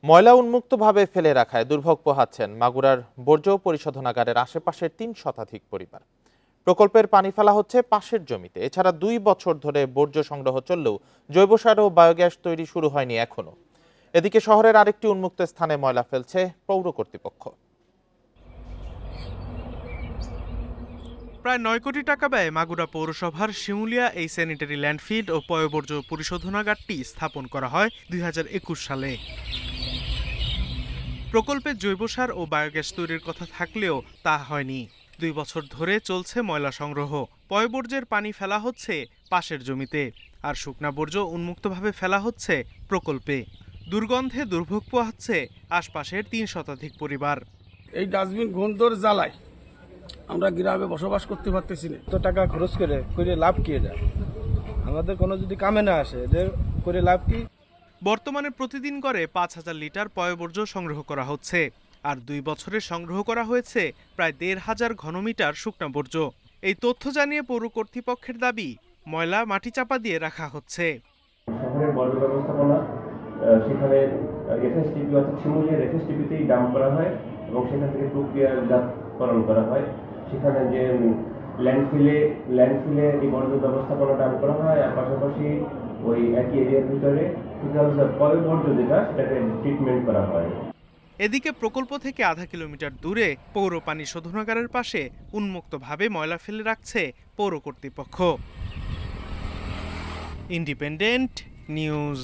ময়লা উন্মুক্তভাবে ফেলে রাখায় দুর্ভোগ পোহাচ্ছেন মাগুরার বর্জ্য পরিশোধনাগারের আশেপাশের ৩ শতাধিক পরিবার। প্রকল্পের পানি ফেলা হচ্ছে পাশের জমিতে। এছাড়া ২ বছর ধরে বর্জ্য সংগ্রহ চললেও জৈব সার ও বায়োগ্যাস তৈরি শুরু হয়নি এখনো। এদিকে শহরের আরেকটি উন্মুক্ত স্থানে ময়লা ফেলছে পৌর কর্তৃপক্ষ। প্রায় ৯ কোটি টাকা ব্যয়ে মাগুরা পৌরসভার শিমুলিয়া এই স্যানিটারি ল্যান্ডফিল ও পয়ঃবর্জ্য পরিশোধনাগারটি স্থাপন করা হয় ২০২১ সালে। প্রকল্পে জৈব সার ও বায়োগ্যাস তৈরির কথা থাকলেও তা হয়নি। ২ বছর ধরে চলছে ময়লা সংগ্রহ। পয়ঃবর্জ্যের পানি ফেলা হচ্ছে পাশের জমিতে, আর শুকনা বর্জ্য উন্মুক্তভাবে ফেলা হচ্ছে প্রকল্পে। দুর্গন্ধে দুর্ভোগ পোহাচ্ছে আশপাশের ৩ শতাধিক পরিবার। এই ডাস্টবিন ঘুণদর জ্বালায় আমরা গ্রামে বসবাস করতে পারতেছি না। তো টাকা খরচ করে লাভ কি? এটা আমাদের কোনো যদি কামে না আসে, এদের করে লাভ কি? বর্তমানে প্রতিদিন করে ৫,০০০ লিটার পয়ঃবর্জ্য সংগ্রহ করা হচ্ছে, আর ২ বছরে সংগ্রহ করা হয়েছে প্রায় ১,৫০০ ঘনমিটার শুকনা বর্জ্য। এই তথ্য জানিয়ে পৌর কর্তৃপক্ষের দাবি, ময়লা মাটি চাপা দিয়ে রাখা হচ্ছে। শহরের বর্জ্য ব্যবস্থাপনা, সেখানে এফএসটিপি অর্থাৎ শিমুলিয়ার এফএসটিপিতেই ডাম্প করা হয় এবং সেখান থেকে প্রক্রিয়াজাতকরণ করা হয়। সেখানে যে ল্যান্ডফিলে এই বর্জ্য ব্যবস্থাপনা ডাম্প করা হয়, আর পাশাপাশি ওই একই এরিয়ার ভিতরে পয়ঃবর্জ্য যেটা সেটাকে ট্রিটমেন্ট করা হয়। এদিকে প্রকল্প থেকে আধা কিলোমিটার দূরে পৌর পানি শোধনাগারের পাশে উন্মুক্তভাবে ময়লা ফেলে রাখছে পৌর কর্তৃপক্ষ। Independent news.